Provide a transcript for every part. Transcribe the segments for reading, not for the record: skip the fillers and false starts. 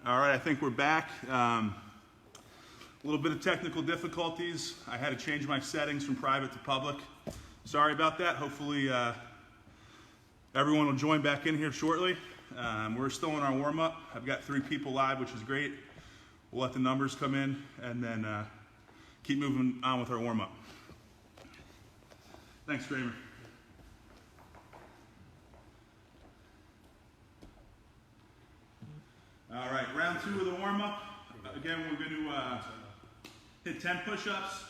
All right, I think we're back. A little bit of technical difficulties. I had to change my settings from private to public. Sorry about that. Hopefully everyone will join back in here shortly. We're still in our warm-up. I've got 3 people live, which is great. We'll let the numbers come in and then keep moving on with our warm-up. Thanks, Kramer. All right, round 2 of the warm-up. Again, we're going to hit 10 push-ups,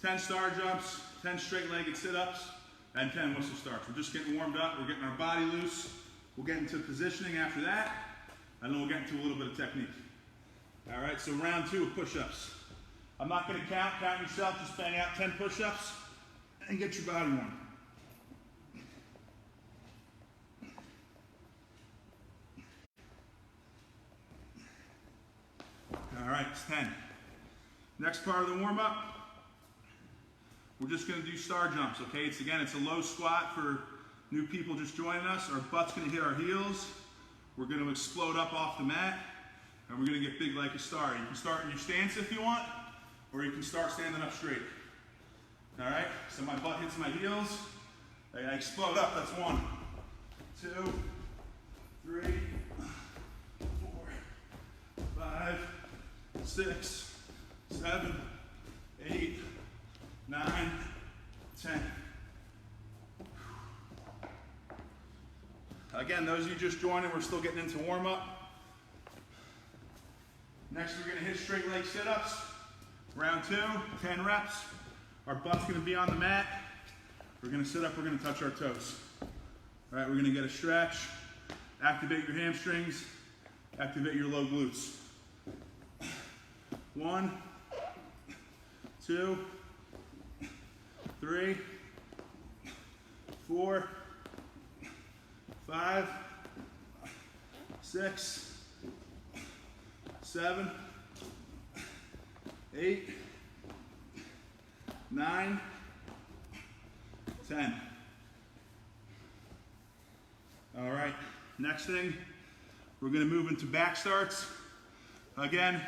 10 star jumps, 10 straight-legged sit-ups, and 10 whistle starts. We're just getting warmed up. We're getting our body loose. We'll get into positioning after that, and then we'll get into a little bit of technique. All right, so round 2 of push-ups. I'm not going to count yourself. Just bang out 10 push-ups and get your body warm. All right, it's 10. Next part of the warm-up, we're just going to do star jumps, okay? It's a low squat for new people just joining us. Our butt's going to hit our heels. We're going to explode up off the mat, and we're going to get big like a star. You can start in your stance if you want, or you can start standing up straight. All right, so my butt hits my heels. I explode up, that's 1, 2, 3, 4, 5, 6, 7, 8, 9, 10. Again, those of you just joining, we're still getting into warm-up. Next, we're going to hit straight leg sit-ups. Round 2, 10 reps. Our butt's going to be on the mat. We're going to sit up, we're going to touch our toes. All right, we're going to get a stretch. Activate your hamstrings. Activate your low glutes. 1, 2, 3, 4, 5, 6, 7, 8, 9, 10. All right, next thing, we're going to move into back starts. Again,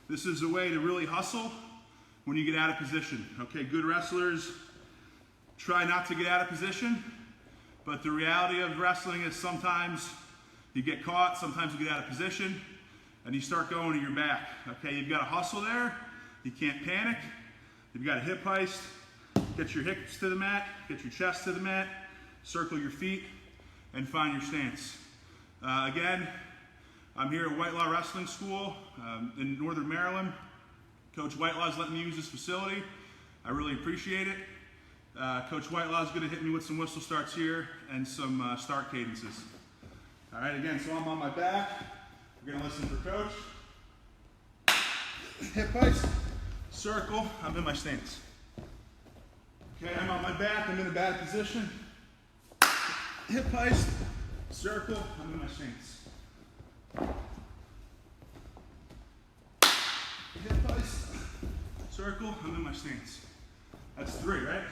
this is a way to really hustle when you get out of position. Okay, good wrestlers try not to get out of position, but the reality of wrestling is sometimes you get caught, sometimes you get out of position, and you start going to your back. Okay, you've got to hustle there. You can't panic. You've got a hip heist. Get your hips to the mat, get your chest to the mat, circle your feet, and find your stance. Again, I'm here at Whitelaw Wrestling School in Northern Maryland. Coach Whitelaw's letting me use this facility. I really appreciate it. Coach Whitelaw's going to hit me with some whistle starts here and some start cadences. All right, again, so I'm on my back. We're going to listen for Coach. Hip heist, circle, I'm in my stance. Okay, I'm on my back, I'm in a bad position. Hip heist, circle, I'm in my stance. Hip heist, circle, I'm in my stance. That's 3, right?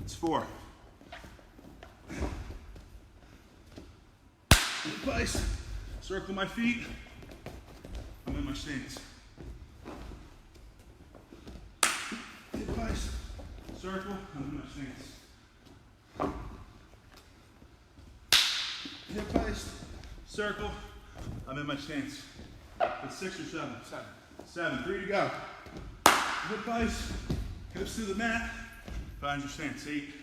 It's 4. Hip heist, circle my feet, I'm in my stance. Hip heist, circle, I'm in my stance. Hip heist, circle, I'm in my stance. That's 6 or 7? 7. 7, 3 to go. Hip heist, hips to the mat, find your stance. 8.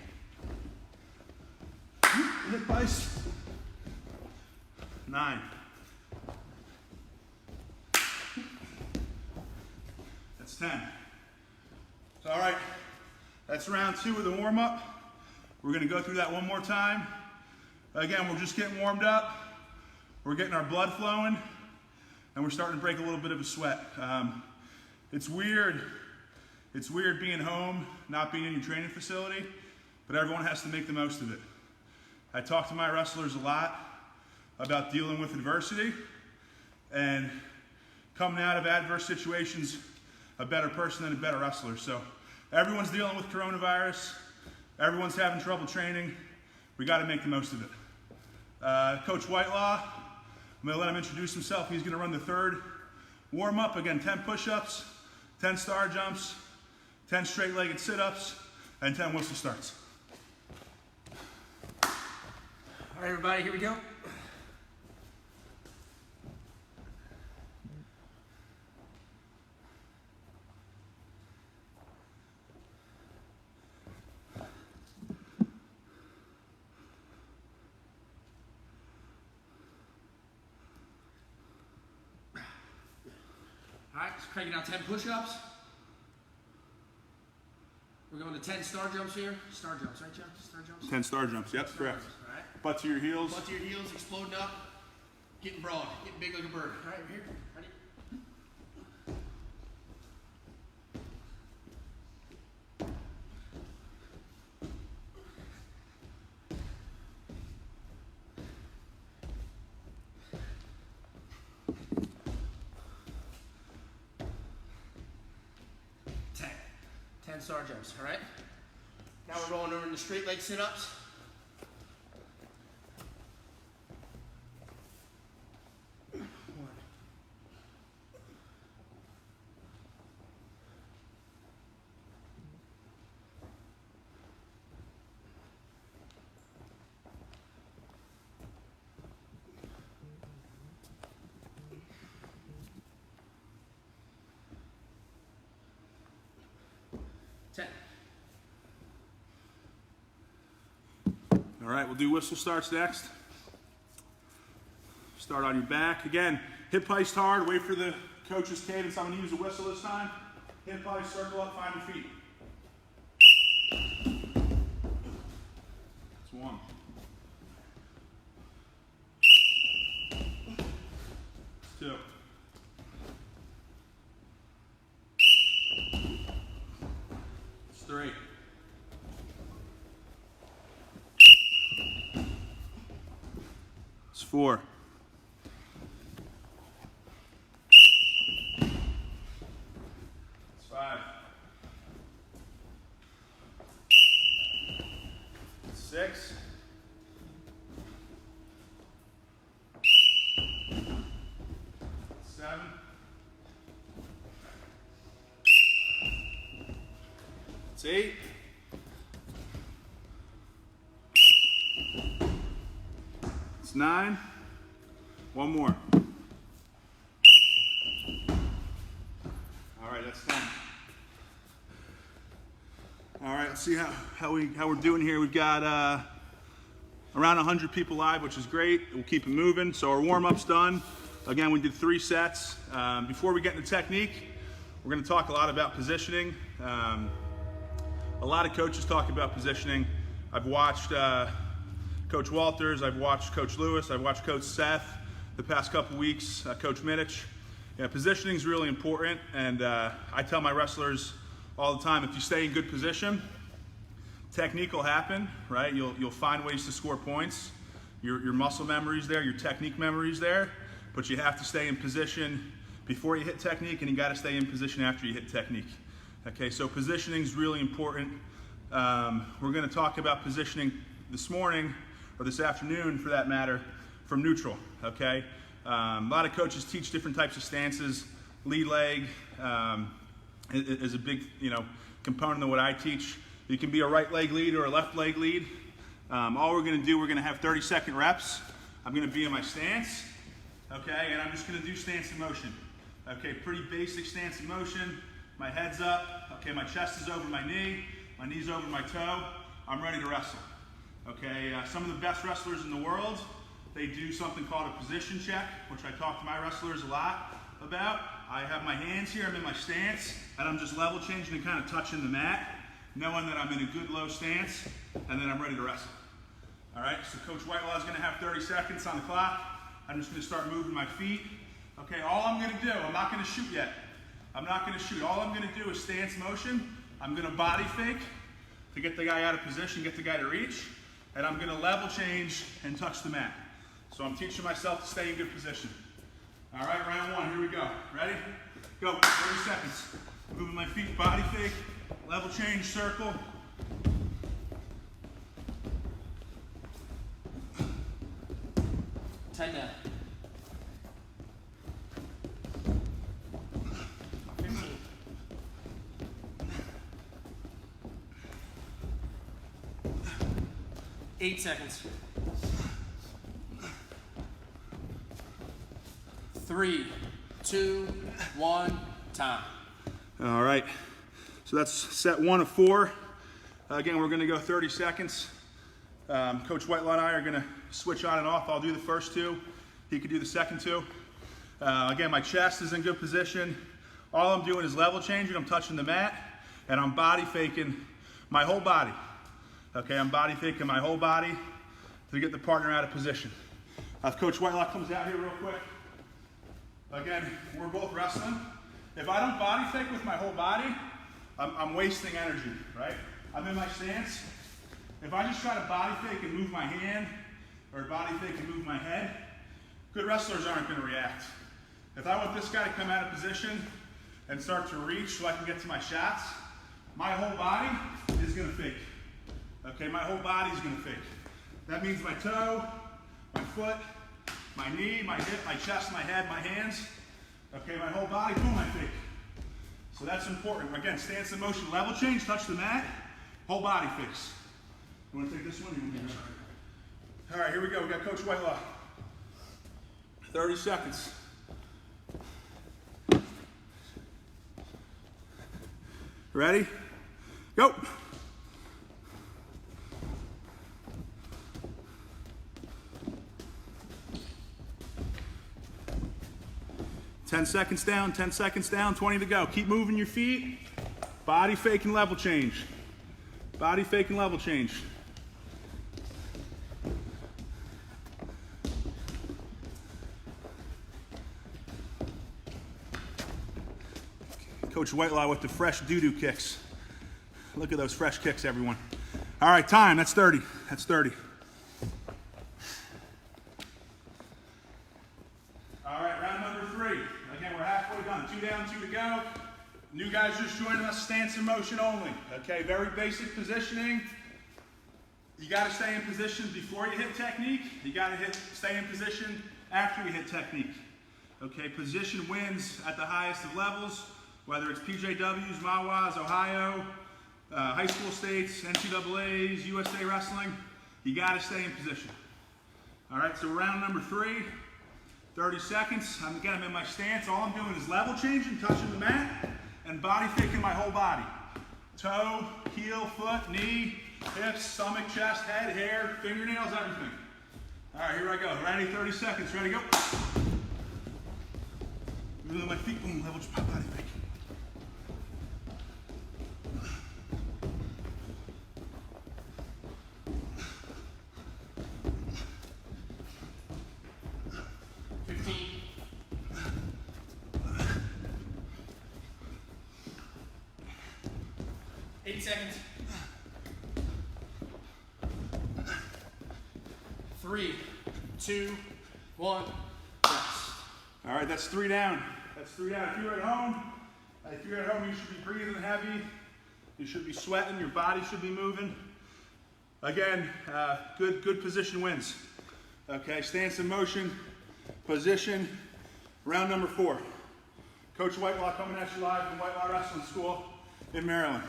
Hip heist, 9. That's 10. All right, that's round 2 of the warm-up. We're going to go through that one more time. Again, we're just getting warmed up. We're getting our blood flowing, and we're starting to break a little bit of a sweat. It's weird. It's weird being home, not being in your training facility, but everyone has to make the most of it. I talk to my wrestlers a lot about dealing with adversity and coming out of adverse situations a better person and a better wrestler. So everyone's dealing with coronavirus. Everyone's having trouble training. We got to make the most of it. Coach Whitelaw, I'm going to let him introduce himself. He's going to run the third warm-up. Again, 10 push-ups, 10 star jumps, 10 straight-legged sit-ups, and 10 whistle starts. All right, everybody, here we go. All right, just cranking out 10 push-ups. We're going to 10 star jumps here. Star jumps, right, Jeff? Star jumps? 10 star jumps, yep, Star correct. jumps, all right. Butt to your heels. Butt to your heels, exploding up, getting broad, getting big like a bird. All right, here, ready? Ten star jumps, all right? Now we're rolling over into straight leg sit-ups. All right, we'll do whistle starts next. Start on your back. Again, hip heist hard. Wait for the coach's cadence. I'm going to use a whistle this time. Hip heist, circle up, find your feet. That's one. That's two. That's three. It's four. It's five. It's six. It's seven. It's eight. It's 9. One more. All right, that's 10. All right, let's see how we're doing here. We've got around 100 people live, which is great. We'll keep it moving. So our warm-up's done. Again, we did 3 sets. Before we get into technique, we're going to talk a lot about positioning. A lot of coaches talk about positioning. I've watched Coach Walters, I've watched Coach Lewis, I've watched Coach Seth the past couple weeks, Coach Middich. Yeah, positioning is really important, and I tell my wrestlers all the time, if you stay in good position, technique will happen, right? You'll find ways to score points. Your muscle memory's there, your technique memory's there, but you have to stay in position before you hit technique, and you got to stay in position after you hit technique. Okay, so positioning is really important. We're going to talk about positioning this morning, or this afternoon for that matter, from neutral, okay? A lot of coaches teach different types of stances. Lead leg is a big component of what I teach. You can be a right leg lead or a left leg lead. All we're gonna do, we're gonna have 30-second reps. I'm gonna be in my stance, okay? And I'm just gonna do stance in motion. Okay, pretty basic stance in motion. My head's up, okay, my chest is over my knee's over my toe. I'm ready to wrestle. Okay, some of the best wrestlers in the world, they do something called a position check, which I talk to my wrestlers a lot about. I have my hands here, I'm in my stance, and I'm just level changing and kind of touching the mat, knowing that I'm in a good low stance, and then I'm ready to wrestle. All right, so Coach Whitelaw is gonna have 30 seconds on the clock. I'm just gonna start moving my feet. Okay, all I'm gonna do, I'm not gonna shoot yet. I'm not gonna shoot. All I'm gonna do is stance motion. I'm gonna body fake to get the guy out of position, get the guy to reach, and I'm gonna level change and touch the mat. So I'm teaching myself to stay in good position. All right, round one, here we go. Ready? Go, 30 seconds. Moving my feet, body fake, level change, circle. 10 down. 15. 8 seconds. 3, 2, 1, time. All right, so that's set 1 of 4. Again, we're gonna go 30 seconds. Coach Whitelaw and I are gonna switch on and off. I'll do the first 2. He could do the second 2. Again, my chest is in good position. All I'm doing is level changing. I'm touching the mat, and I'm body faking my whole body. Okay, I'm body faking my whole body to get the partner out of position. If Coach Whitelaw comes out here real quick, again, we're both wrestling. If I don't body fake with my whole body, I'm wasting energy, right? I'm in my stance. If I just try to body fake and move my hand, or body fake and move my head, good wrestlers aren't gonna react. If I want this guy to come out of position and start to reach so I can get to my shots, my whole body is gonna fake. Okay, my whole body's gonna fake. That means my toe, my foot, my knee, my hip, my chest, my head, my hands. Okay, my whole body, boom, I fake. So that's important. Again, stance in motion, level change, touch the mat, whole body fix. You wanna take this one? All right, here we go. We got Coach Whitelaw. 30 seconds. Ready? Go. Ten seconds down, 10 seconds down, 20 to go. Keep moving your feet. Body fake and level change. Body fake and level change. Coach Whitelaw with the fresh doo-doo kicks. Look at those fresh kicks, everyone. All right, time, that's 30. That's 30. All right, round number 3. Again, we're halfway done. 2 down, 2 to go. New guys just joining us, stance in motion only. Okay, very basic positioning. You gotta stay in position before you hit technique. You gotta stay in position after you hit technique. Okay, position wins at the highest of levels, whether it's PJWs, MAWAs, Ohio, high school states, NCAAs, USA Wrestling. You gotta stay in position. All right, so round number 3. 30 seconds. Again, I'm in my stance. All I'm doing is level changing, touching the mat, and body faking my whole body. Toe, heel, foot, knee, hips, stomach, chest, head, hair, fingernails, everything. All right, here I go. Ready? 30 seconds. Ready? Go. Moving my feet. Boom. Level body fake. Seconds. 3, 2, 1, rest. All right, that's 3 down. That's 3 down. If you're at home, you should be breathing heavy. You should be sweating. Your body should be moving. Again, good position wins. Okay, stance in motion, position. Round number 4. Coach Whitelaw coming at you live from Whitelaw Wrestling School in Maryland.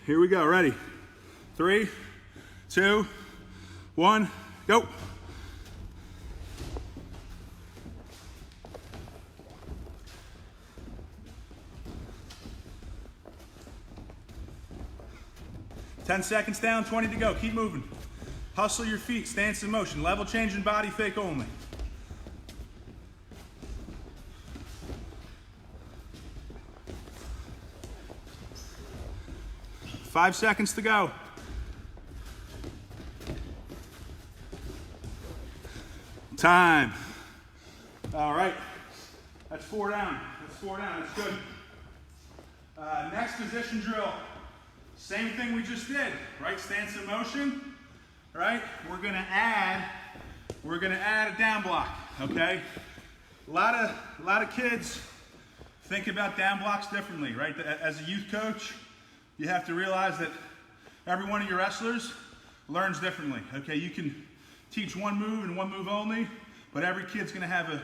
Here we go, ready? 3, 2, 1, go. Ten seconds down, 20 to go. Keep moving. Hustle your feet, stance in motion, level change and body fake only. 5 seconds to go. Time. All right. That's 4 down. That's 4 down. That's good. Next position drill. Same thing we just did, right? Stance in motion, right? We're gonna add a down block, okay? A lot of kids think about down blocks differently, right? As a youth coach, you have to realize that every one of your wrestlers learns differently, okay? You teach one move and one move only, but every kid's gonna have a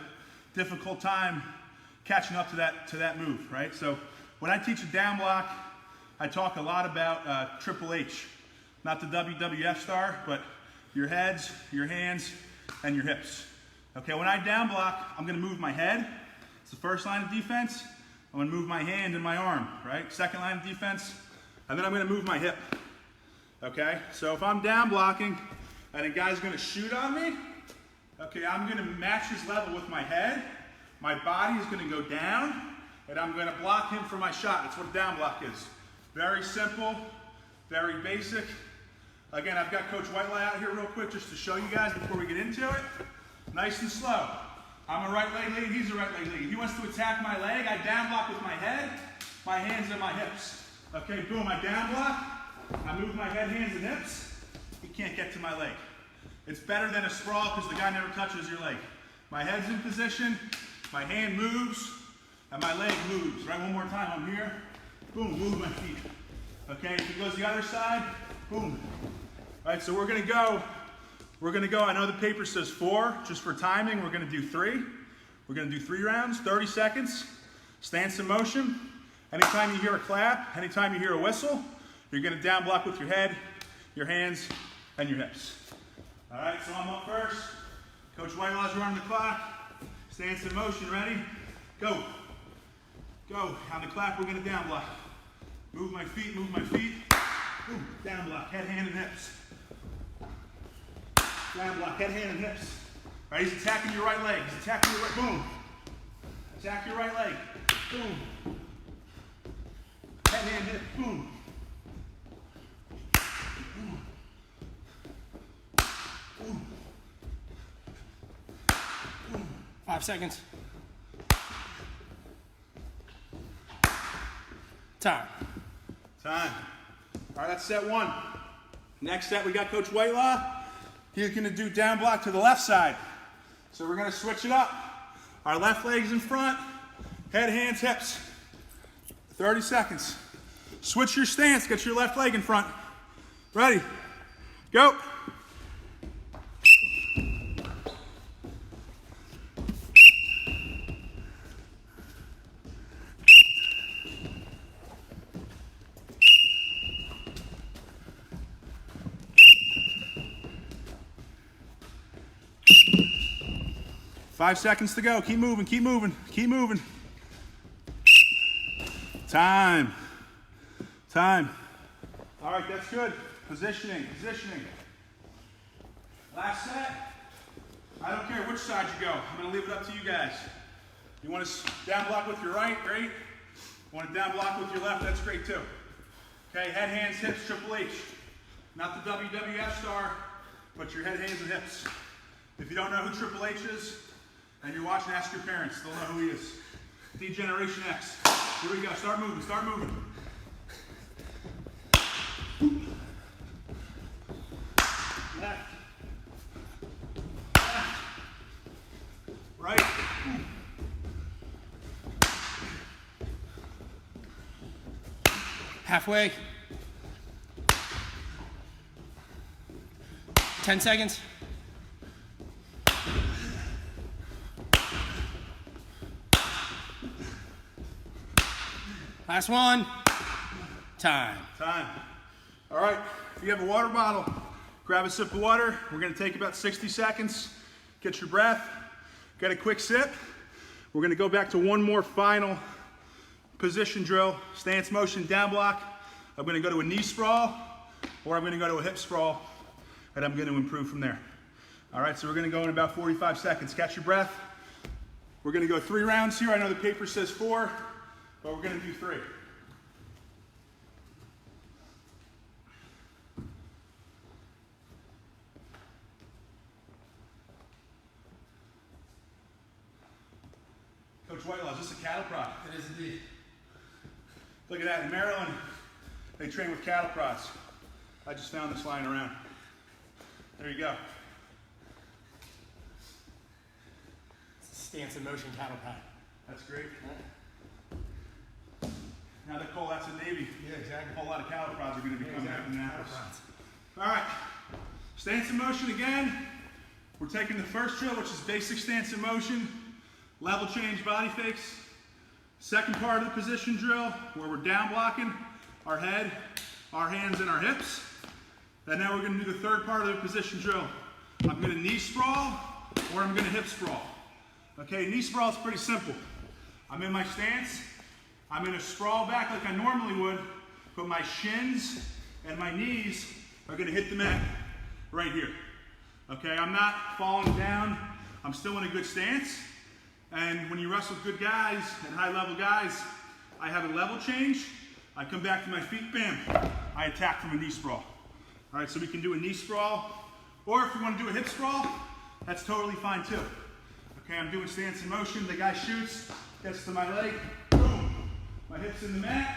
difficult time catching up to that move, right? So when I teach a down block, I talk a lot about Triple H, not the WWF star, but your heads, your hands, and your hips. Okay, when I down block, I'm gonna move my head. It's the first line of defense. I'm gonna move my hand and my arm, right? Second line of defense, and then I'm gonna move my hip. Okay, so if I'm down blocking and a guy's gonna shoot on me, okay, I'm gonna match his level with my head. My body is gonna go down, and I'm gonna block him for my shot. That's what a down block is. Very simple, very basic. Again, I've got Coach Whitelaw out here real quick just to show you guys before we get into it. Nice and slow. I'm a right leg lead, he's a right leg lead. If he wants to attack my leg, I down block with my head, my hands, and my hips. Okay, boom, I down block. I move my head, hands, and hips. He can't get to my leg. It's better than a sprawl because the guy never touches your leg. My head's in position, my hand moves, and my leg moves. Right, one more time, I'm here. Boom, move my feet. Okay, if he goes the other side, boom. All right, so we're gonna go, I know the paper says 4, just for timing, we're gonna do 3. We're gonna do 3 rounds, 30 seconds, stance in motion. Anytime you hear a clap, anytime you hear a whistle, you're gonna down block with your head, your hands, and your hips. All right, so I'm up first. Coach Whitelaw's running the clock. Stance in motion, ready? Go. Go. On the clap, we're gonna down block. Move my feet, move my feet. Boom, down block, head, hand, and hips. Down block, head, hand, and hips. All right, he's attacking your right leg. He's attacking your right, boom. Attack your right leg, boom. Head, hand, hip, boom. 5 seconds. Time. Time. All right, that's set 1. Next set, we got Coach Whitelaw. He's gonna do down block to the left side. So we're gonna switch it up. Our left leg's in front, head, hands, hips. 30 seconds. Switch your stance, get your left leg in front. Ready, go. Five seconds to go. Keep moving, keep moving, keep moving. Time. Time. All right, that's good. Positioning, positioning. Last set. I don't care which side you go. I'm going to leave it up to you guys. You want to down block with your right, great. You want to down block with your left, that's great too. Okay, head, hands, hips, Triple H. Not the WWF star, but your head, hands, and hips. If you don't know who Triple H is, and you're watching, ask your parents. They'll know who he is. D-Generation X. Here we go. Start moving. Start moving. Left. Left. Right. Halfway. 10 seconds. Last one. Time. Time. All right, if you have a water bottle, grab a sip of water. We're gonna take about 60 seconds. Get your breath. Get a quick sip. We're gonna go back to one more final position drill. Stance motion, down block. I'm gonna go to a knee sprawl, or I'm gonna go to a hip sprawl, and I'm gonna improve from there. All right, so we're gonna go in about 45 seconds. Catch your breath. We're gonna go 3 rounds here. I know the paper says 4. But we're going to do 3. Coach Whitelaw, is this a cattle prod? It is indeed. Look at that. In Maryland, they train with cattle prods. I just found this lying around. There you go. It's a stance in motion cattle prod. That's great. Now that Cole, that's a Navy. Yeah, exactly. A whole lot of cattle prods are going to be coming exactly. up in Annapolis. All right, stance in motion again. We're taking the first drill, which is basic stance in motion, level change body fakes. Second part of the position drill, where we're down blocking our head, our hands, and our hips. And now we're gonna do the third part of the position drill. I'm gonna knee sprawl, or I'm gonna hip sprawl. Okay, knee sprawl is pretty simple. I'm in my stance, I'm gonna sprawl back like I normally would, but my shins and my knees are gonna hit the mat right here. Okay, I'm not falling down, I'm still in a good stance. And when you wrestle with good guys and high level guys, I have a level change, I come back to my feet, bam, I attack from a knee sprawl. All right, so we can do a knee sprawl, or if you want to do a hip sprawl, that's totally fine too. Okay, I'm doing stance in motion, the guy shoots, gets to my leg, boom, my hips in the mat,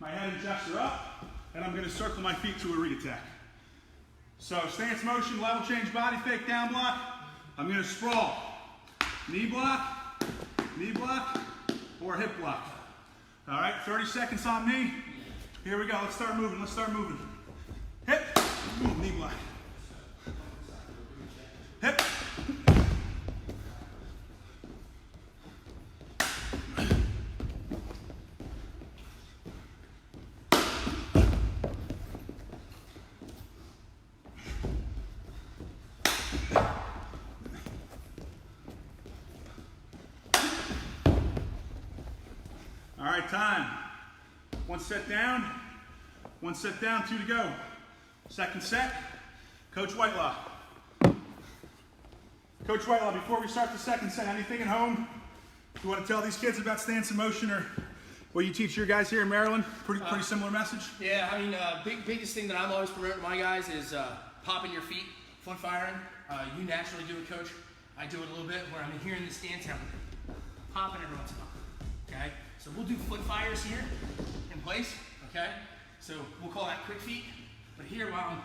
my head and chest are up, and I'm gonna circle my feet to a re-attack. So stance motion, level change, body fake, down block, I'm gonna sprawl. Knee block, or hip block. All right, 30 seconds on me. Here we go, let's start moving, Hip, knee block. Hip. All right, time. One set down, 2 to go. Second set, Coach Whitelaw. Coach Whitelaw, before we start the second set, anything at home you want to tell these kids about stance in motion, or what you teach your guys here in Maryland? Pretty similar message? Yeah, I mean, biggest thing that I'm always promoting to my guys is popping your feet, foot firing. You naturally do it, Coach. I do it a little bit where I'm here in the stance and I'm popping every once in a while, okay? So we'll do foot fires here in place, okay? So we'll call that quick feet. But here, while I'm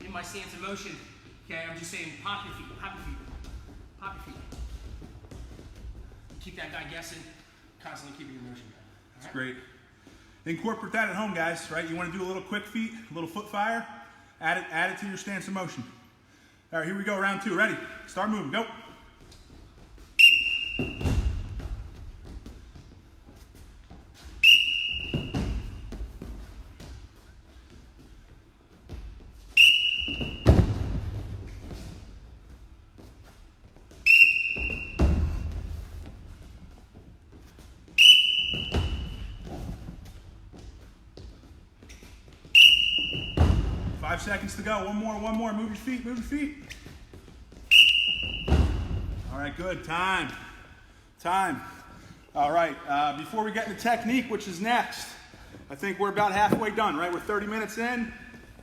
in my stance of motion, okay, I'm just saying pop your feet, pop your feet, pop your feet. Keep that guy guessing, constantly keeping your motion going. That's great. Incorporate that at home, guys, right? You want to do a little quick feet, a little foot fire, add it to your stance of motion. All right, here we go, round 2. Ready? Start moving, go. 5 seconds to go. One more. Move your feet. All right, good. Time. All right, before we get into technique, which is next, I think we're about halfway done, right? We're 30 minutes in.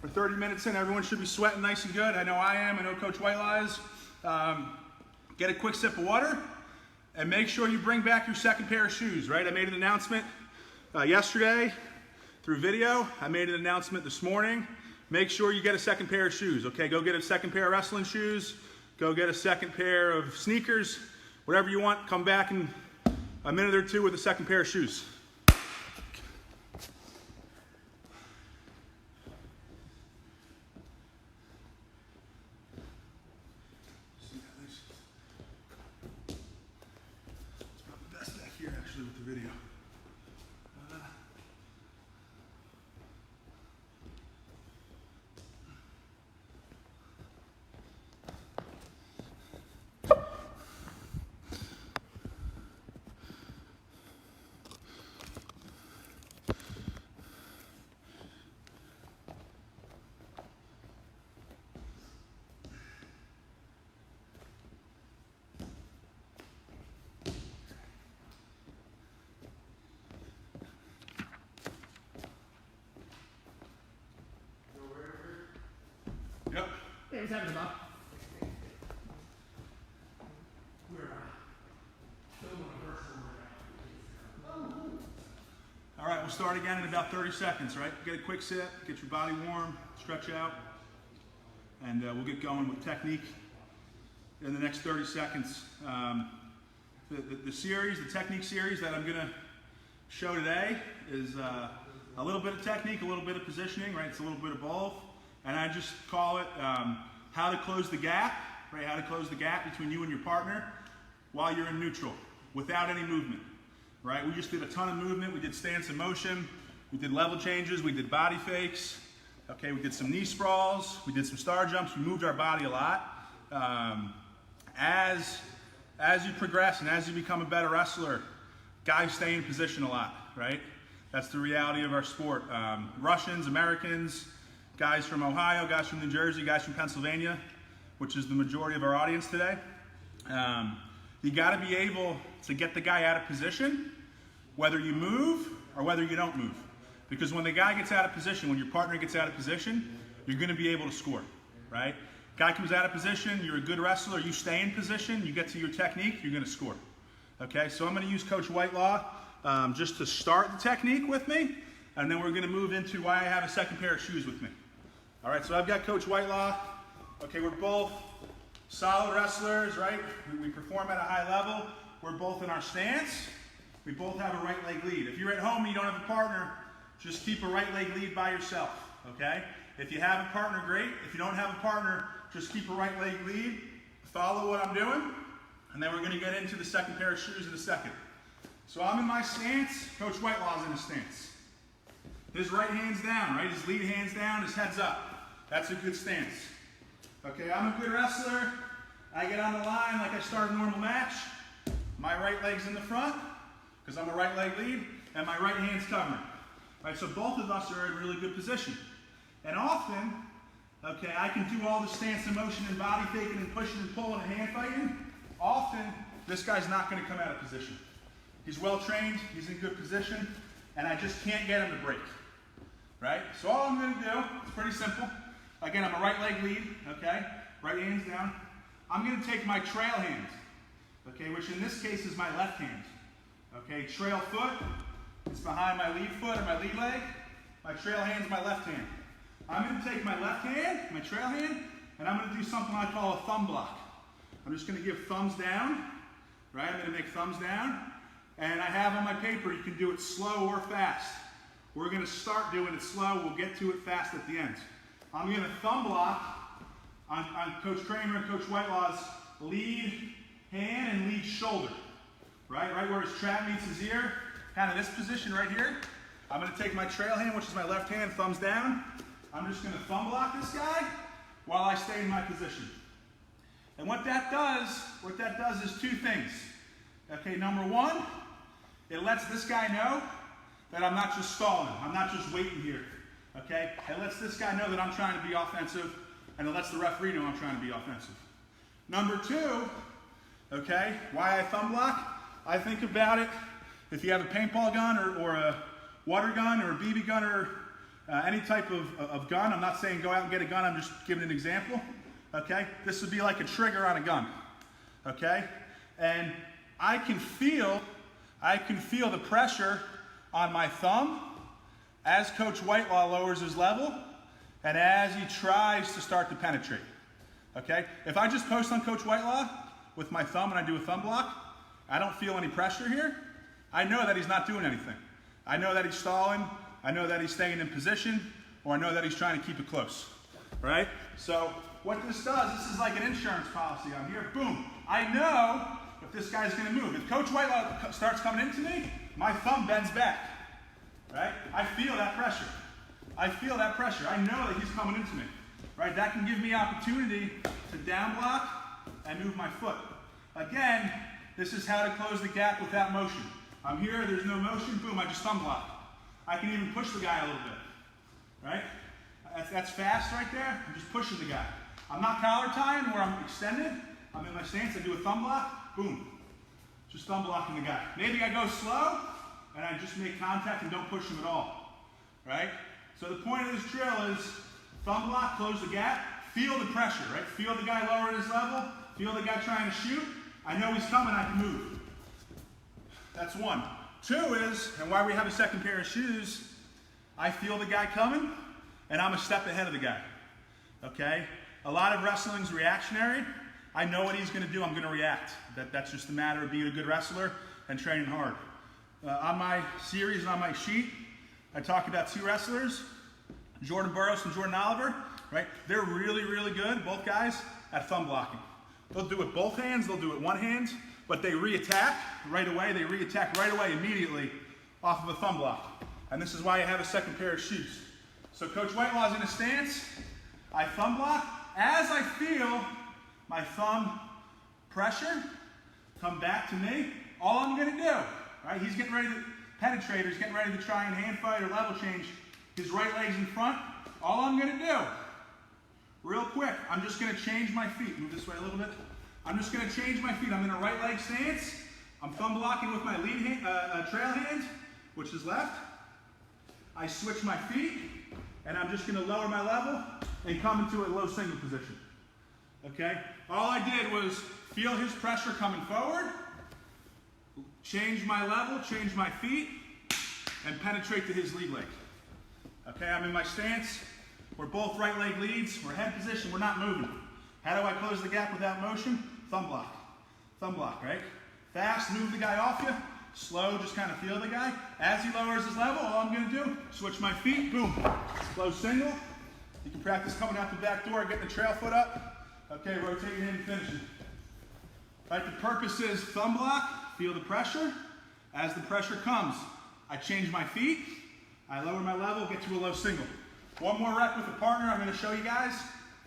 Everyone should be sweating nice and good. I know I am. I know Coach Whitelaw is. Get a quick sip of water, and make sure you bring back your second pair of shoes, right? I made an announcement yesterday through video. I made an announcement this morning. Make sure you get a second pair of shoes, okay? Go get a second pair of wrestling shoes. Go get a second pair of sneakers. Whatever you want, come back in a minute or two with a second pair of shoes. It's probably best back here, actually, with the video. Yep. Hey, what's happening, Bob? All right, we'll start again in about 30 seconds, right? Get a quick sit, get your body warm, stretch out, and we'll get going with technique in the next 30 seconds. The technique series that I'm gonna show today is a little bit of technique, a little bit of positioning, right? It's a little bit of both. And I just call it how to close the gap right? How to close the gap between you and your partner while you're in neutral, without any movement, right? We just did a ton of movement. We did stance and motion. We did level changes. We did body fakes. Okay, we did some knee sprawls. We did some star jumps. We moved our body a lot. As you progress and as you become a better wrestler, guys stay in position a lot, right? That's the reality of our sport. Russians, Americans, guys from Ohio, guys from New Jersey, guys from Pennsylvania, which is the majority of our audience today. You got to be able to get the guy out of position, whether you move or whether you don't move. Because when the guy gets out of position, when your partner gets out of position, you're going to be able to score, right? Guy comes out of position, you're a good wrestler, you stay in position, you get to your technique, you're going to score. Okay, so I'm going to use Coach Whitelaw just to start the technique with me, and then we're going to move into why I have a second pair of shoes with me. All right, so I've got Coach Whitelaw. Okay, we're both solid wrestlers, right? We perform at a high level. We're both in our stance. We both have a right leg lead. If you're at home and you don't have a partner, just keep a right leg lead by yourself, okay? If you have a partner, great. If you don't have a partner, just keep a right leg lead. Follow what I'm doing, and then we're going to get into the second pair of shoes in a second. So I'm in my stance. Coach Whitelaw's in his stance. His right hand's down, right? His lead hand's down, his head's up. That's a good stance. Okay, I'm a good wrestler. I get on the line like I start a normal match. My right leg's in the front, because I'm a right leg lead, and my right hand's covering. Right, so both of us are in a really good position. And often, okay, I can do all the stance and motion and body faking and pushing and pulling and hand fighting. Often, this guy's not going to come out of position. He's well trained, he's in good position, and I just can't get him to break. Right? So all I'm going to do, it's pretty simple. Again, I'm a right leg lead, okay? Right hand's down. I'm going to take my trail hand, okay, which in this case is my left hand. Okay, trail foot is behind my lead foot or my lead leg. My trail hand's my left hand. I'm going to take my left hand, my trail hand, and I'm going to do something I call a thumb block. I'm just going to give thumbs down, right? I'm going to make thumbs down. And I have on my paper, you can do it slow or fast. We're going to start doing it slow. We'll get to it fast at the end. I'm going to thumb block on Coach Kramer and Coach Whitelaw's lead hand and lead shoulder. Right where his trap meets his ear, kind of this position right here. I'm going to take my trail hand, which is my left hand, thumbs down. I'm just going to thumb block this guy while I stay in my position. And what that does is two things. Okay, number one, it lets this guy know that I'm not just stalling. I'm not just waiting here. Okay? It lets this guy know that I'm trying to be offensive, and it lets the referee know I'm trying to be offensive. Number two, okay, why I thumb block? I think about it, if you have a paintball gun or a water gun or a BB gun or any type of gun, I'm not saying go out and get a gun, I'm just giving an example, okay? This would be like a trigger on a gun, okay? And I can feel the pressure on my thumb as Coach Whitelaw lowers his level and as he tries to start to penetrate, okay? If I just post on Coach Whitelaw with my thumb and I do a thumb block, I don't feel any pressure here. I know that he's not doing anything. I know that he's stalling. I know that he's staying in position, or I know that he's trying to keep it close, right? So what this does, this is like an insurance policy. I'm here, boom. I know if this guy's going to move. If Coach Whitelaw starts coming into me, my thumb bends back, right? I feel that pressure. I feel that pressure. I know that he's coming into me, right? That can give me opportunity to down block and move my foot. Again, this is how to close the gap without motion. I'm here, there's no motion, boom, I just thumb block. I can even push the guy a little bit, right? That's fast right there. I'm just pushing the guy. I'm not collar tying where I'm extended. I'm in my stance, I do a thumb block, boom. Just thumb blocking the guy. Maybe I go slow and I just make contact and don't push him at all, right? So the point of this drill is thumb block, close the gap, feel the pressure, right? Feel the guy lowering his level, feel the guy trying to shoot. I know he's coming, I can move. That's one. Two is, and why we have a second pair of shoes, I feel the guy coming, and I'm a step ahead of the guy, okay? A lot of wrestling's reactionary. I know what he's gonna do, I'm gonna react. That's just a matter of being a good wrestler and training hard. On my series and on my sheet, I talk about two wrestlers, Jordan Burroughs and Jordan Oliver, right? They're really, really good, both guys, at thumb blocking. They'll do it both hands, they'll do it one hand, but they re-attack right away. They re-attack right away immediately off of a thumb block. And this is why I have a second pair of shoes. So Coach Whitelaw's in a stance. I thumb block. As I feel my thumb pressure come back to me, all I'm going to do, right? He's getting ready to penetrate, or he's getting ready to try and hand fight or level change. His right leg's in front. All I'm going to do, real quick, I'm just going to change my feet. Move this way a little bit. I'm just going to change my feet. I'm in a right leg stance. I'm thumb blocking with my lead hand, trail hand, which is left. I switch my feet, and I'm just going to lower my level and come into a low single position. Okay? All I did was feel his pressure coming forward, change my level, change my feet, and penetrate to his lead leg. Okay, I'm in my stance. We're both right leg leads. We're head position. We're not moving. How do I close the gap without motion? Thumb block. Thumb block, right? Fast, move the guy off you. Slow, just kind of feel the guy. As he lowers his level, all I'm going to do, switch my feet, boom. Close single. You can practice coming out the back door, getting the trail foot up. Okay, rotating in and finishing. All right, the purpose is thumb block, feel the pressure. As the pressure comes, I change my feet, I lower my level, get to a low single. One more rep with a partner I'm going to show you guys,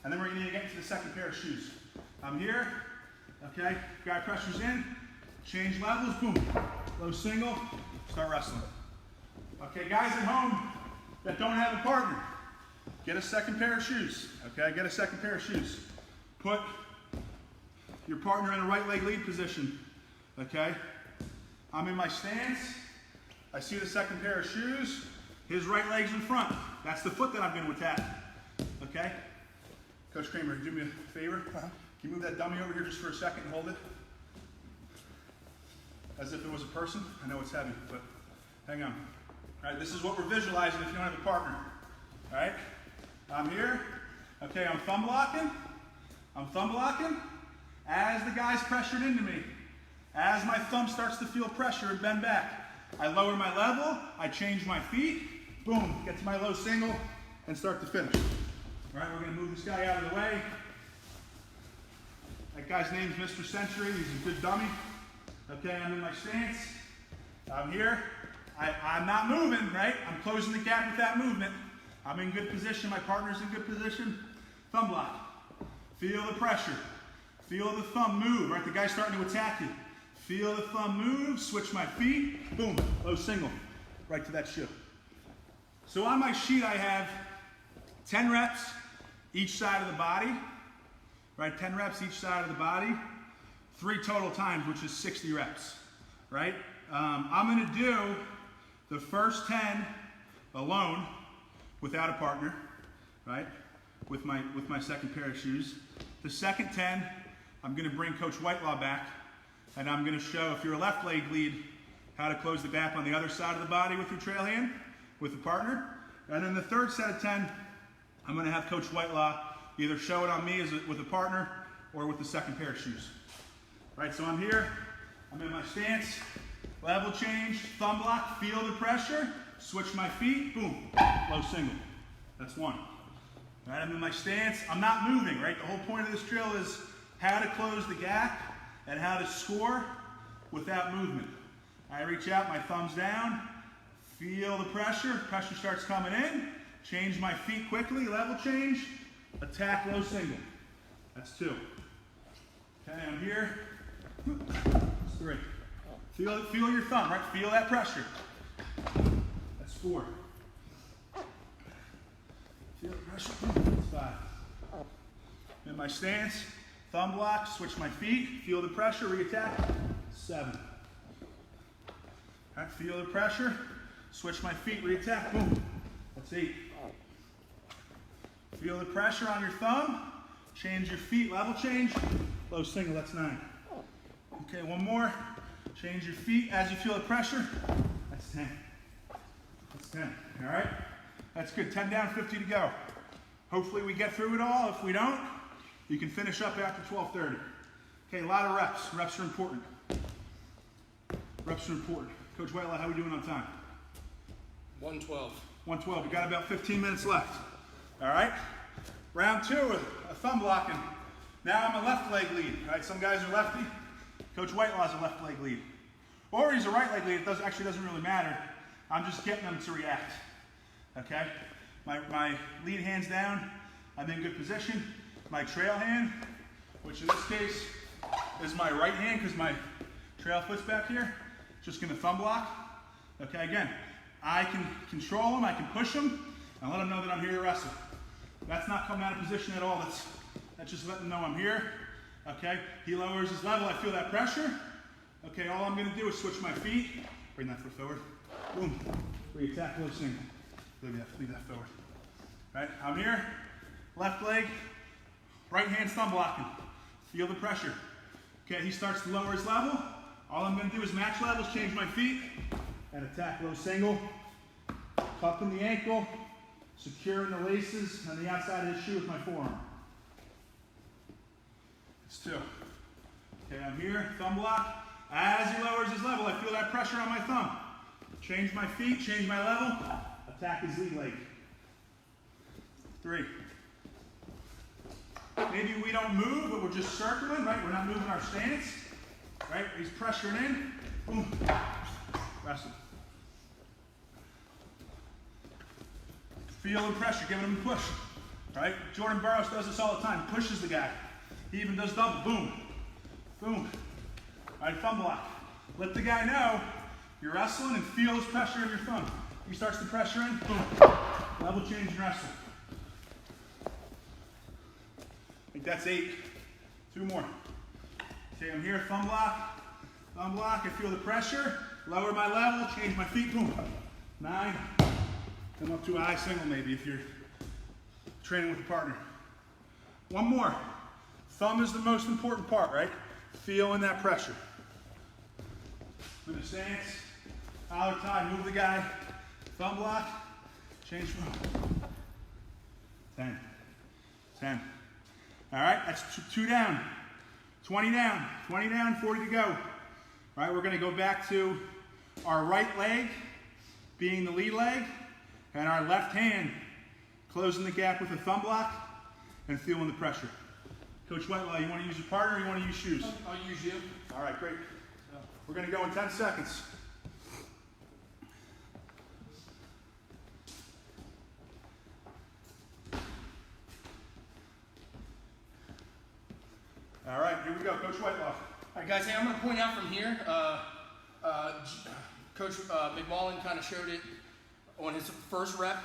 and then we're going to get into the second pair of shoes. I'm here, okay, guy pressure's in, change levels, boom, low single, start wrestling. Okay, guys at home that don't have a partner, get a second pair of shoes, okay, get a second pair of shoes. Put your partner in a right leg lead position, okay? I'm in my stance, I see the second pair of shoes, his right leg's in front. That's the foot that I'm going to attack, okay? Coach Kramer, do me a favor. Can you move that dummy over here just for a second and hold it? As if it was a person. I know it's heavy, but hang on. All right, this is what we're visualizing if you don't have a partner. All right, I'm here. Okay, I'm thumb blocking. I'm thumb blocking. As the guy's pressured into me, as my thumb starts to feel pressure and bend back, I lower my level, I change my feet, boom, get to my low single, and start to finish. All right, we're going to move this guy out of the way. That guy's name's Mr. Century. He's a good dummy. Okay, I'm in my stance. I'm here. I'm not moving, right? I'm closing the gap with that movement. I'm in good position. My partner's in good position. Thumb block. Feel the pressure. Feel the thumb move, right? The guy's starting to attack you. Feel the thumb move. Switch my feet. Boom. Low single. Right to that shoe. So on my sheet, I have 10 reps each side of the body. Right? 10 reps each side of the body. 3 total times, which is 60 reps. Right? I'm going to do the first 10 alone without a partner, right? With my second pair of shoes. The second 10, I'm going to bring Coach Whitelaw back, and I'm going to show, if you're a left leg lead, how to close the gap on the other side of the body with your trail hand, with a partner. And then the third set of 10, I'm going to have Coach Whitelaw either show it on me with a partner or with the second pair of shoes. Right, so I'm here, I'm in my stance, level change, thumb block, feel the pressure, switch my feet, boom, low single. That's one. All right, I'm in my stance, I'm not moving, right? The whole point of this drill is how to close the gap and how to score without movement. I reach out, my thumb's down, feel the pressure starts coming in, change my feet quickly, level change, attack low single. That's 2. Okay, I'm here. That's 3. Feel your thumb, right? Feel that pressure. That's 4. Feel the pressure. That's 5. In my stance, thumb block, switch my feet, feel the pressure, re-attack. 7. All right, feel the pressure, switch my feet, re-attack, boom. That's 8. Feel the pressure on your thumb, change your feet, level change, low single, that's 9. Okay, one more. Change your feet as you feel the pressure. That's 10. That's 10. All right? That's good. 10 down, 50 to go. Hopefully we get through it all. If we don't, you can finish up after 12:30. Okay, a lot of reps. Reps are important. Reps are important. Coach Whitelaw, how are we doing on time? 112. 112. We got about 15 minutes left. All right? Round 2, a thumb blocking. Now I'm a left leg lead, right? Some guys are lefty. Coach Whitelaw's a left leg lead. Or he's a right leg lead. It actually doesn't really matter. I'm just getting them to react, okay? My lead hand's down. I'm in good position. My trail hand, which in this case is my right hand because my trail foot's back here, just gonna thumb block. Okay, again, I can control him, I can push him, and let him know that I'm here to wrestle. That's not coming out of position at all. That's just letting him know I'm here. Okay, he lowers his level, I feel that pressure. Okay, all I'm gonna do is switch my feet, bring that foot forward, boom, re-attack, low single. Leave that forward. Right, I'm here, left leg, right hand thumb blocking. Feel the pressure. Okay, he starts to lower his level. All I'm gonna do is match levels, change my feet, and attack low single. Cupping the ankle, securing the laces on the outside of his shoe with my forearm. It's 2. Okay, I'm here, thumb block. As he lowers his level, I feel that pressure on my thumb. Change my feet, change my level, attack his lead leg. 3. Maybe we don't move, but we're just circling, right? We're not moving our stance, right? He's pressuring in, boom, wrestle. Feel the pressure, giving him a push, right? Jordan Burroughs does this all the time, pushes the guy. He even does double, boom, boom. All right, thumb block. Let the guy know you're wrestling and feel his pressure in your thumb. He starts to pressure in, boom, level change and wrestle. I think that's 8. 2 more. Okay, I'm here, thumb block, I feel the pressure, lower my level, change my feet, boom. 9, come up to a high single maybe if you're training with a partner. 1 more. Thumb is the most important part, right? Feeling that pressure. With a stance, collar tie, move the guy, thumb block, change from 10. 10. All right, that's 2 down, 20 down, 20 down, 40 to go. All right, we're gonna go back to our right leg being the lead leg and our left hand closing the gap with a thumb block and feeling the pressure. Coach Whitelaw, you wanna use your partner or you wanna use shoes? I'll use you. All right, great. We're gonna go in 10 seconds. All right, here we go, Coach Whitelaw. All right, guys, hey, I'm going to point out from here, Coach McMullan kind of showed it on his first rep.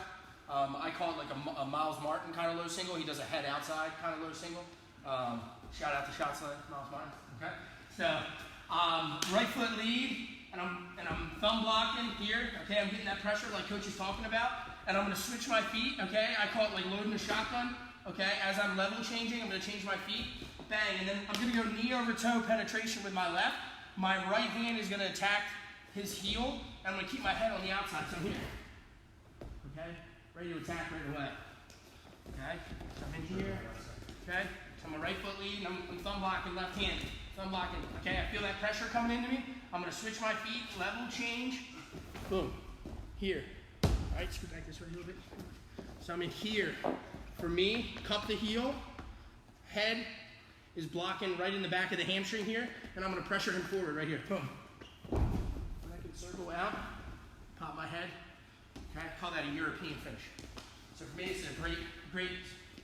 I call it like a Miles Martin kind of low single. He does a head outside kind of low single. Shout out to ShotSled, Miles Martin. Okay, so right foot lead, and I'm thumb blocking here. Okay, I'm getting that pressure like Coach is talking about, and I'm going to switch my feet. Okay, I call it like loading a shotgun. Okay, as I'm level changing, I'm going to change my feet. Bang, and then I'm going to go knee over toe penetration with my left. My right hand is going to attack his heel, and I'm going to keep my head on the outside, so here. Okay, ready to attack right away. Okay, so I'm in here. Okay, so I'm a right foot lead, and I'm thumb blocking left hand. Thumb blocking. Okay, I feel that pressure coming into me. I'm going to switch my feet, level change. Boom, here. All right, scoot back this way a little bit. So I'm in here. For me, cup the heel, head is blocking right in the back of the hamstring here, and I'm going to pressure him forward right here. Boom. And I can circle out, pop my head. Okay, I call that a European finish. So for me, it's a great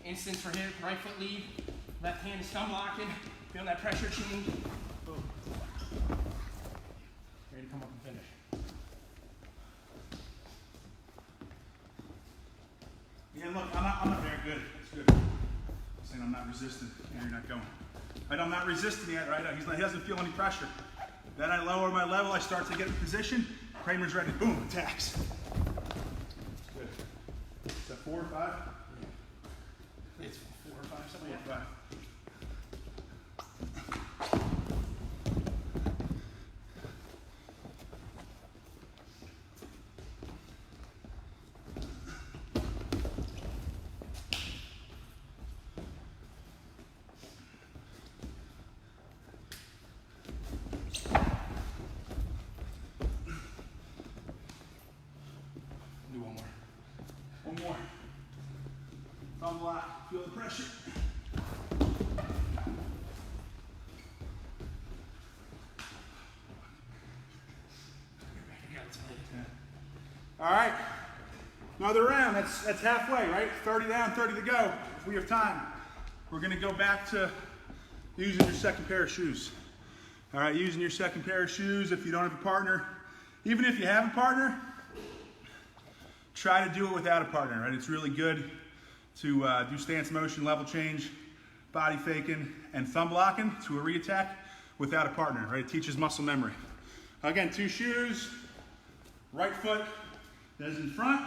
instance for him. Right foot lead, left hand is thumb blocking, feeling that pressure change. Boom. Ready to come up and finish. Yeah, look, I'm not very good. It's good. I'm saying I'm not resistant. Yeah, you're not going. Right, I'm not resisting yet, right? He doesn't feel any pressure. Then I lower my level, I start to get in position. Kramer's ready, boom, attacks. Good. Is that 4 or 5? Yeah. It's 4 or 5, something like 4 or 5. One more. Thumb block, feel the pressure. All right, another round. That's halfway, right? 30 down, 30 to go. If we have time, we're gonna go back to using your second pair of shoes. All right, using your second pair of shoes if you don't have a partner. Even if you have a partner, try to do it without a partner, right? It's really good to do stance motion, level change, body faking, and thumb blocking to a re-attack without a partner, right? It teaches muscle memory. Again, 2 shoes, right foot is in front.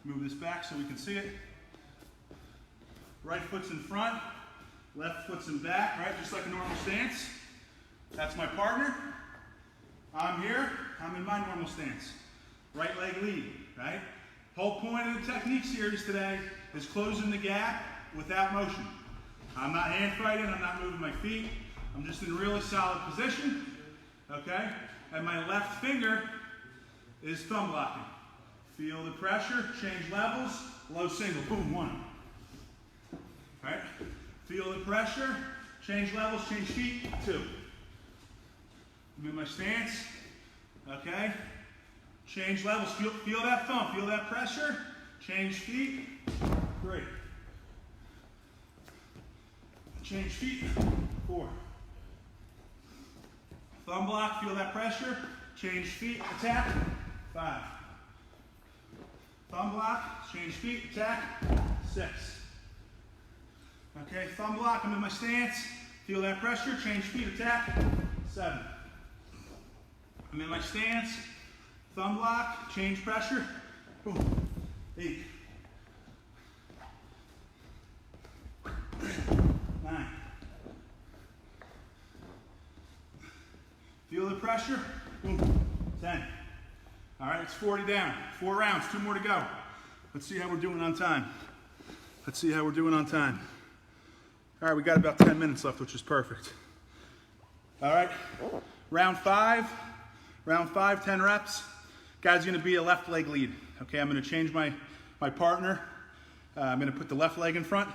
Move this back so we can see it. Right foot's in front, left foot's in back, right? Just like a normal stance. That's my partner. I'm here, I'm in my normal stance. Right leg lead, right? Whole point of the technique series today is closing the gap without motion. I'm not hand fighting, I'm not moving my feet. I'm just in a really solid position, okay? And my left finger is thumb blocking. Feel the pressure, change levels, low single, boom, 1. Right? Feel the pressure, change levels, change feet, 2. I'm in my stance, okay? Change levels, feel that thumb, feel that pressure, change feet, 3. Change feet, 4. Thumb block, feel that pressure, change feet, attack, 5. Thumb block, change feet, attack, 6. Okay, thumb block, I'm in my stance, feel that pressure, change feet, attack, 7. I'm in my stance, thumb block, change pressure, boom, 8. 9. Feel the pressure, boom, 10. All right, it's 40 down, 4 rounds, 2 more to go. Let's see how we're doing on time. Let's see how we're doing on time. All right, we got about 10 minutes left, which is perfect. All right, round 5, 10 reps. Guy's gonna be a left leg lead. Okay, I'm gonna change my partner. I'm gonna put the left leg in front.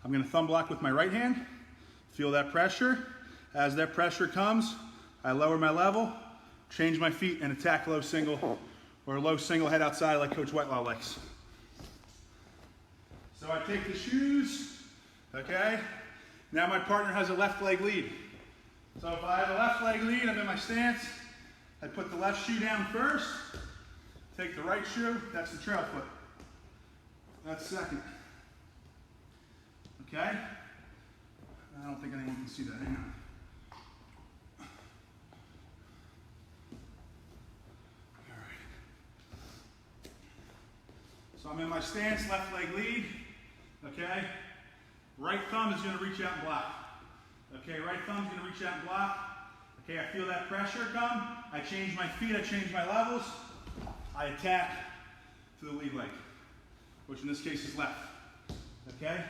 I'm gonna thumb block with my right hand. Feel that pressure. As that pressure comes, I lower my level, change my feet, and attack low single or low single head outside like Coach Whitelaw likes. So I take the shoes, okay? Now my partner has a left leg lead. So if I have a left leg lead, I'm in my stance. I put the left shoe down first, take the right shoe, that's the trail foot. That's second. Okay? I don't think anyone can see that, hang on. So I'm in my stance, left leg lead, okay? Right thumb is gonna reach out and block. Okay, right thumb's gonna reach out and block. Okay, I feel that pressure come. I change my feet, I change my levels. I attack to the lead leg, which in this case is left. Okay?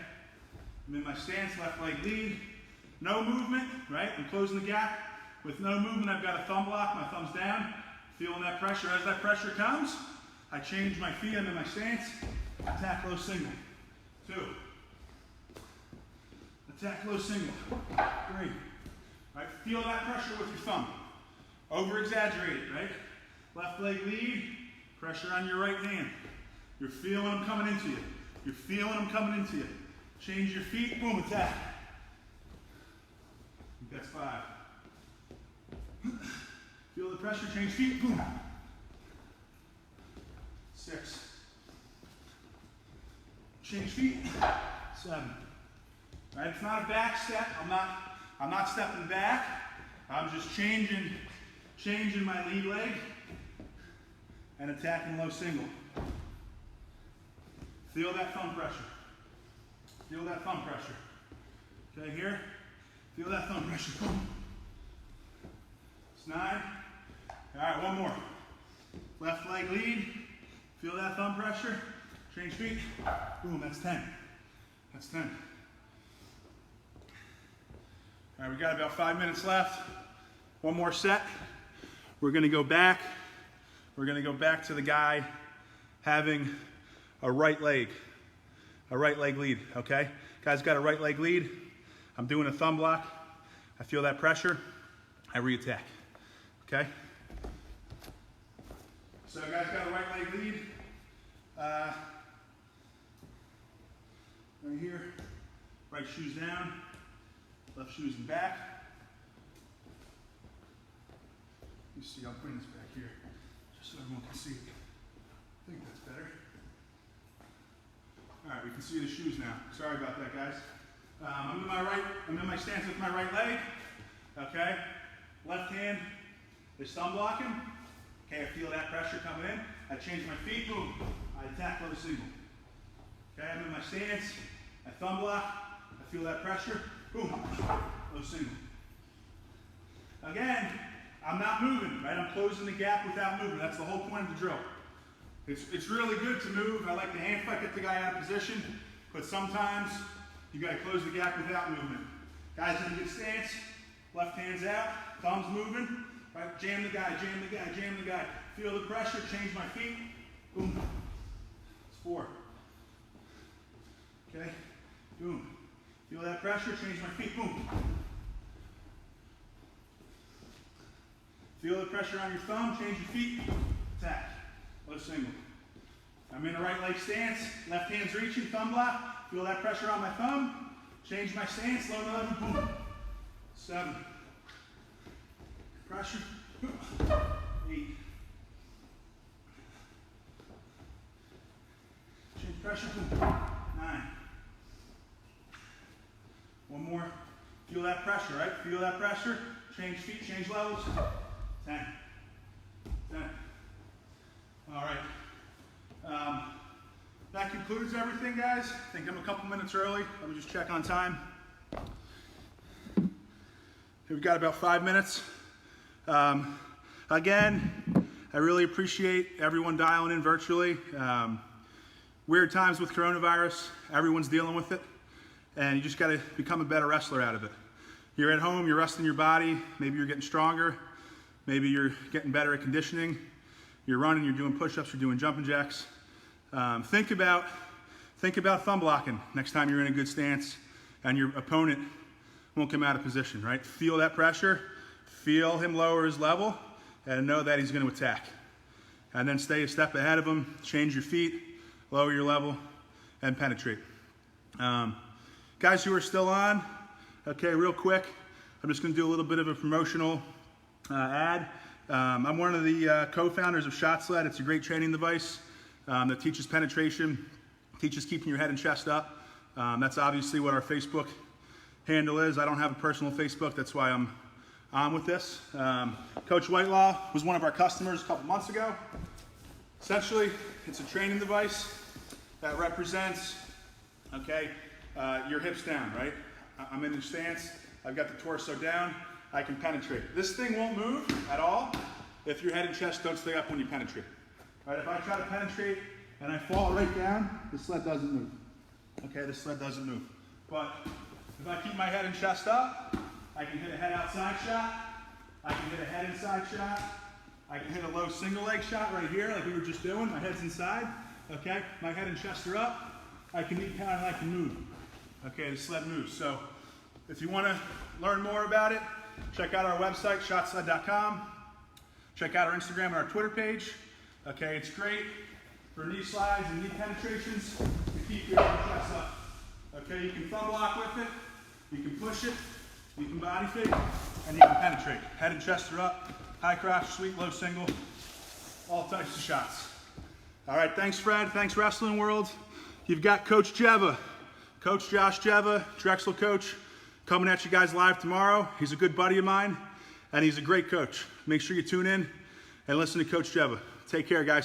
I'm in my stance, left leg lead. No movement, right? I'm closing the gap. With no movement, I've got a thumb block, my thumb's down. Feeling that pressure. As that pressure comes, I change my feet, I'm in my stance. Attack low single. 2. Attack low single. 3. All right, feel that pressure with your thumb. Over exaggerate it, right? Left leg lead, pressure on your right hand. You're feeling them coming into you. You're feeling them coming into you. Change your feet, boom, attack. I think that's 5. Feel the pressure, change feet, boom. 6. Change feet, 7. All right, it's not a back step. I'm not stepping back. I'm just changing my lead leg and attacking low single. Feel that thumb pressure. Feel that thumb pressure. Okay, here. Feel that thumb pressure. Boom. It's 9. All right, one more. Left leg lead. Feel that thumb pressure. Change feet. Boom, that's 10. That's 10. All right, we got about 5 minutes left. One more set. We're gonna go back. We're gonna go back to the guy having a right leg lead, okay? Guy's got a right leg lead. I'm doing a thumb block. I feel that pressure. I re-attack, okay? So guys got a right leg lead. Right here. Right shoes down. Left shoes in back. You see, I'll bring this back here just so everyone can see it. I think that's better. All right, we can see the shoes now. Sorry about that, guys. I'm in my stance with my right leg. Okay, left hand is thumb blocking. Okay, I feel that pressure coming in. I change my feet, boom. I attack low single. Okay, I'm in my stance. I thumb block. I feel that pressure, boom, low single. Again, I'm not moving, right? I'm closing the gap without moving. That's the whole point of the drill. It's really good to move. I like to hand fight, get the guy out of position, but sometimes you got to close the gap without movement. Guys in a good stance, left hand's out, thumbs moving, right? Jam the guy, jam the guy, jam the guy. Feel the pressure, change my feet, boom. It's 4. Okay, boom. Feel that pressure, change my feet, boom. Feel the pressure on your thumb, change your feet, attack. Low single. I'm in a right leg stance, left hand's reaching, thumb block. Feel that pressure on my thumb, change my stance, low 11, boom. 7. Pressure, 8. Change pressure, boom. 9. One more. Feel that pressure, right? Feel that pressure. Change feet, change levels. 10. 10. All right. That concludes everything, guys. I think I'm a couple minutes early. Let me just check on time. We've got about 5 minutes. Again, I really appreciate everyone dialing in virtually. Weird times with coronavirus. Everyone's dealing with it. And you just got to become a better wrestler out of it. You're at home, you're resting your body. Maybe you're getting stronger. Maybe you're getting better at conditioning. You're running, you're doing push-ups, you're doing jumping jacks. Think about thumb blocking next time you're in a good stance and your opponent won't come out of position, right? Feel that pressure, feel him lower his level, and know that he's going to attack. And then stay a step ahead of him, change your feet, lower your level, and penetrate. Guys who are still on, okay, real quick, I'm just going to do a little bit of a promotional ad. I'm one of the co-founders of ShotSled. It's a great training device that teaches penetration, teaches keeping your head and chest up. That's obviously what our Facebook handle is. I don't have a personal Facebook, that's why I'm on with this. Coach Whitelaw was one of our customers a couple months ago. Essentially, it's a training device that represents, okay, your hips down, right? I'm in the stance, I've got the torso down, I can penetrate. This thing won't move at all if your head and chest don't stay up when you penetrate. All right, if I try to penetrate and I fall right down, the sled doesn't move. Okay, the sled doesn't move. But if I keep my head and chest up, I can hit a head outside shot, I can hit a head inside shot, I can hit a low single leg shot right here like we were just doing, my head's inside, okay? My head and chest are up, I can knee pound and I can move. Okay, the sled moves. So if you want to learn more about it, check out our website, ShotSled.com. Check out our Instagram and our Twitter page. Okay, it's great for knee slides and knee penetrations to keep your head and chest up. Okay, you can thumb block with it, you can push it, you can body fake, and you can penetrate. Head and chest are up, high crotch, sweep, low single, all types of shots. All right, thanks Fred, thanks Wrestling World. You've got Coach Jeva, Coach Josh Jeva, Drexel coach, coming at you guys live tomorrow. He's a good buddy of mine, and he's a great coach. Make sure you tune in and listen to Coach Jeva. Take care, guys.